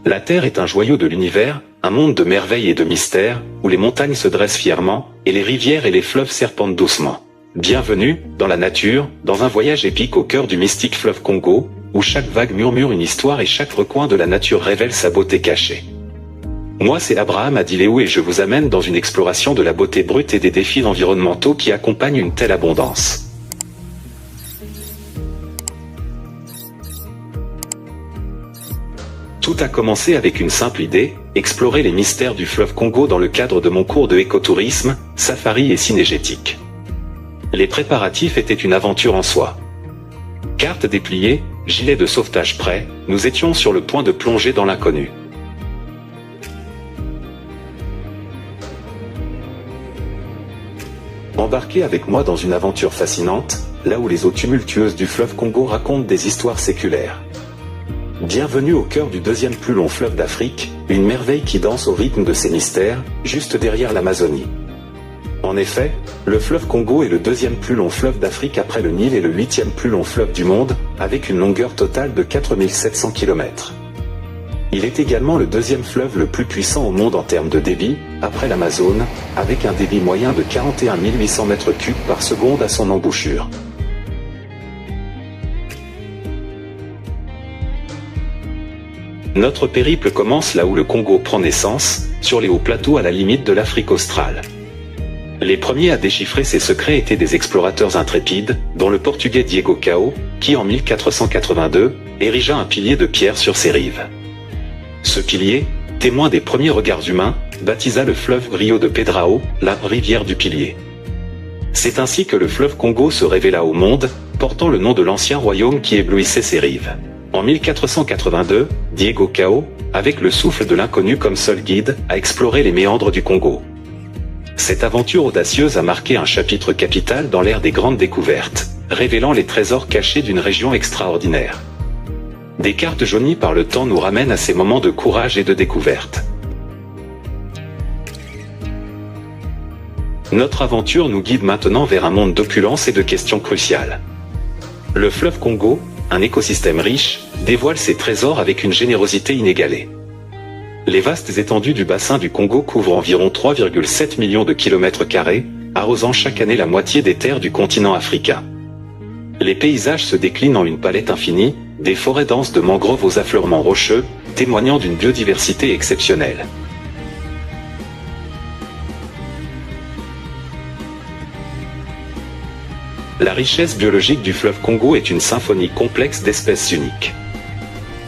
La Terre est un joyau de l'univers, un monde de merveilles et de mystères, où les montagnes se dressent fièrement, et les rivières et les fleuves serpentent doucement. Bienvenue, dans la nature, dans un voyage épique au cœur du mystique fleuve Congo, où chaque vague murmure une histoire et chaque recoin de la nature révèle sa beauté cachée. Moi c'est Abraham Adileu et je vous amène dans une exploration de la beauté brute et des défis environnementaux qui accompagnent une telle abondance. Tout a commencé avec une simple idée, explorer les mystères du fleuve Congo dans le cadre de mon cours de écotourisme, safari et cinégétique. Les préparatifs étaient une aventure en soi. Carte dépliée, gilet de sauvetage prêt, nous étions sur le point de plonger dans l'inconnu. Embarquez avec moi dans une aventure fascinante, là où les eaux tumultueuses du fleuve Congo racontent des histoires séculaires. Bienvenue au cœur du deuxième plus long fleuve d'Afrique, une merveille qui danse au rythme de ses mystères, juste derrière l'Amazonie. En effet, le fleuve Congo est le deuxième plus long fleuve d'Afrique après le Nil et le huitième plus long fleuve du monde, avec une longueur totale de 4700 km. Il est également le deuxième fleuve le plus puissant au monde en termes de débit, après l'Amazone, avec un débit moyen de 41 800 m3 par seconde à son embouchure. Notre périple commence là où le Congo prend naissance, sur les hauts plateaux à la limite de l'Afrique australe. Les premiers à déchiffrer ces secrets étaient des explorateurs intrépides, dont le portugais Diego Cao, qui en 1482, érigea un pilier de pierre sur ses rives. Ce pilier, témoin des premiers regards humains, baptisa le fleuve Rio de Pedrao, la rivière du pilier. C'est ainsi que le fleuve Congo se révéla au monde, portant le nom de l'ancien royaume qui éblouissait ses rives. En 1482, Diego Cao, avec le souffle de l'inconnu comme seul guide, a exploré les méandres du Congo. Cette aventure audacieuse a marqué un chapitre capital dans l'ère des grandes découvertes, révélant les trésors cachés d'une région extraordinaire. Des cartes jaunies par le temps nous ramènent à ces moments de courage et de découverte. Notre aventure nous guide maintenant vers un monde d'opulence et de questions cruciales. Le fleuve Congo, un écosystème riche, dévoile ses trésors avec une générosité inégalée. Les vastes étendues du bassin du Congo couvrent environ 3,7 millions de kilomètres carrés, arrosant chaque année la moitié des terres du continent africain. Les paysages se déclinent en une palette infinie, des forêts denses de mangroves aux affleurements rocheux, témoignant d'une biodiversité exceptionnelle. La richesse biologique du fleuve Congo est une symphonie complexe d'espèces uniques.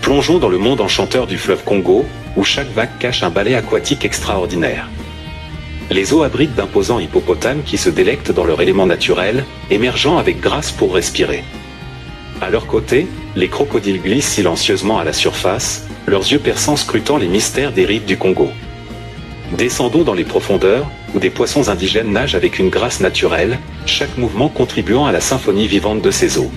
Plongeons dans le monde enchanteur du fleuve Congo, où chaque vague cache un balai aquatique extraordinaire. Les eaux abritent d'imposants hippopotames qui se délectent dans leur élément naturel, émergeant avec grâce pour respirer. À leur côté, les crocodiles glissent silencieusement à la surface, leurs yeux perçants scrutant les mystères des rives du Congo. Descendons dans les profondeurs, où des poissons indigènes nagent avec une grâce naturelle, chaque mouvement contribuant à la symphonie vivante de ces eaux.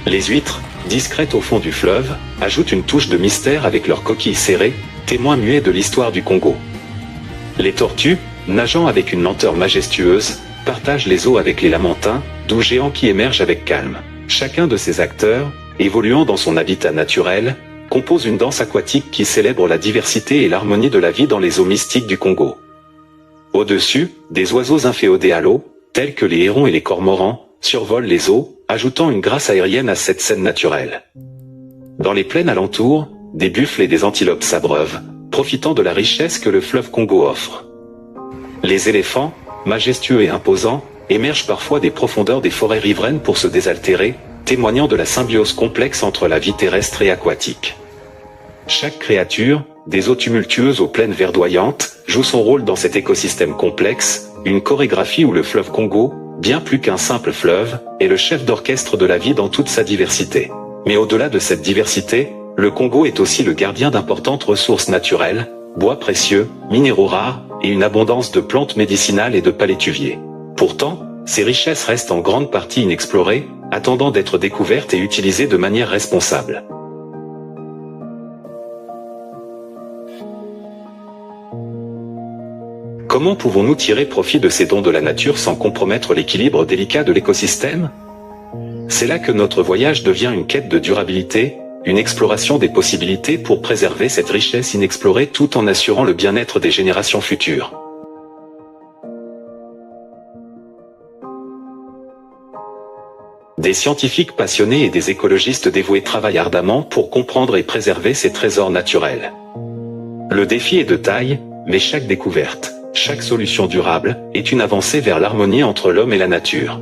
Les huîtres, discrètes au fond du fleuve, ajoutent une touche de mystère avec leurs coquilles serrées, témoins muets de l'histoire du Congo. Les tortues, nageant avec une lenteur majestueuse, partagent les eaux avec les lamantins, doux géants qui émergent avec calme. Chacun de ces acteurs, évoluant dans son habitat naturel, compose une danse aquatique qui célèbre la diversité et l'harmonie de la vie dans les eaux mystiques du Congo. Au-dessus, des oiseaux inféodés à l'eau, tels que les hérons et les cormorans, survolent les eaux, ajoutant une grâce aérienne à cette scène naturelle. Dans les plaines alentours, des buffles et des antilopes s'abreuvent, profitant de la richesse que le fleuve Congo offre. Les éléphants, majestueux et imposants, émergent parfois des profondeurs des forêts riveraines pour se désaltérer, témoignant de la symbiose complexe entre la vie terrestre et aquatique. Chaque créature, des eaux tumultueuses aux plaines verdoyantes, joue son rôle dans cet écosystème complexe, une chorégraphie où le fleuve Congo, bien plus qu'un simple fleuve, est le chef d'orchestre de la vie dans toute sa diversité. Mais au-delà de cette diversité, le Congo est aussi le gardien d'importantes ressources naturelles, bois précieux, minéraux rares, et une abondance de plantes médicinales et de palétuviers. Pourtant, ces richesses restent en grande partie inexplorées, attendant d'être découvertes et utilisées de manière responsable. Comment pouvons-nous tirer profit de ces dons de la nature sans compromettre l'équilibre délicat de l'écosystème ? C'est là que notre voyage devient une quête de durabilité, une exploration des possibilités pour préserver cette richesse inexplorée tout en assurant le bien-être des générations futures. Des scientifiques passionnés et des écologistes dévoués travaillent ardemment pour comprendre et préserver ces trésors naturels. Le défi est de taille, mais chaque découverte, chaque solution durable, est une avancée vers l'harmonie entre l'homme et la nature.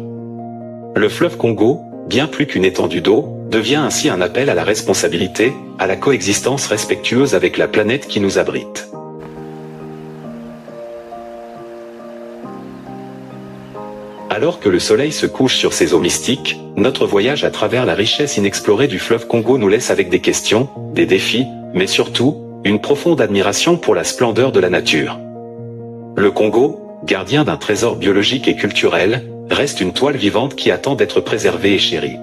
Le fleuve Congo, bien plus qu'une étendue d'eau, devient ainsi un appel à la responsabilité, à la coexistence respectueuse avec la planète qui nous abrite. Alors que le soleil se couche sur ces eaux mystiques, notre voyage à travers la richesse inexplorée du fleuve Congo nous laisse avec des questions, des défis, mais surtout, une profonde admiration pour la splendeur de la nature. Le Congo, gardien d'un trésor biologique et culturel, reste une toile vivante qui attend d'être préservée et chérie.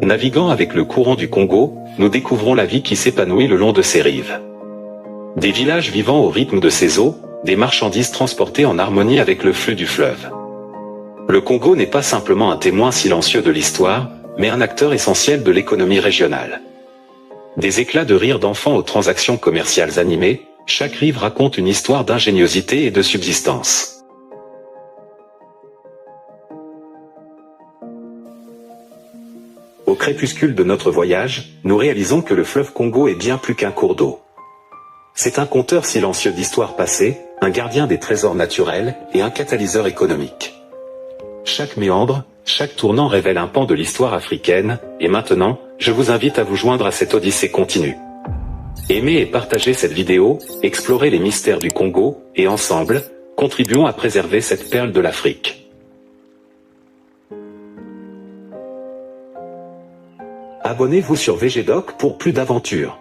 Naviguant avec le courant du Congo, nous découvrons la vie qui s'épanouit le long de ses rives. Des villages vivant au rythme de ses eaux, des marchandises transportées en harmonie avec le flux du fleuve. Le Congo n'est pas simplement un témoin silencieux de l'histoire, mais un acteur essentiel de l'économie régionale. Des éclats de rire d'enfants aux transactions commerciales animées, chaque rive raconte une histoire d'ingéniosité et de subsistance. Au crépuscule de notre voyage, nous réalisons que le fleuve Congo est bien plus qu'un cours d'eau. C'est un conteur silencieux d'histoires passées, un gardien des trésors naturels et un catalyseur économique. Chaque méandre, chaque tournant révèle un pan de l'histoire africaine, et maintenant, je vous invite à vous joindre à cette odyssée continue. Aimez et partagez cette vidéo, explorez les mystères du Congo, et ensemble, contribuons à préserver cette perle de l'Afrique. Abonnez-vous sur VGDoc pour plus d'aventures.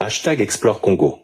#ExploreCongo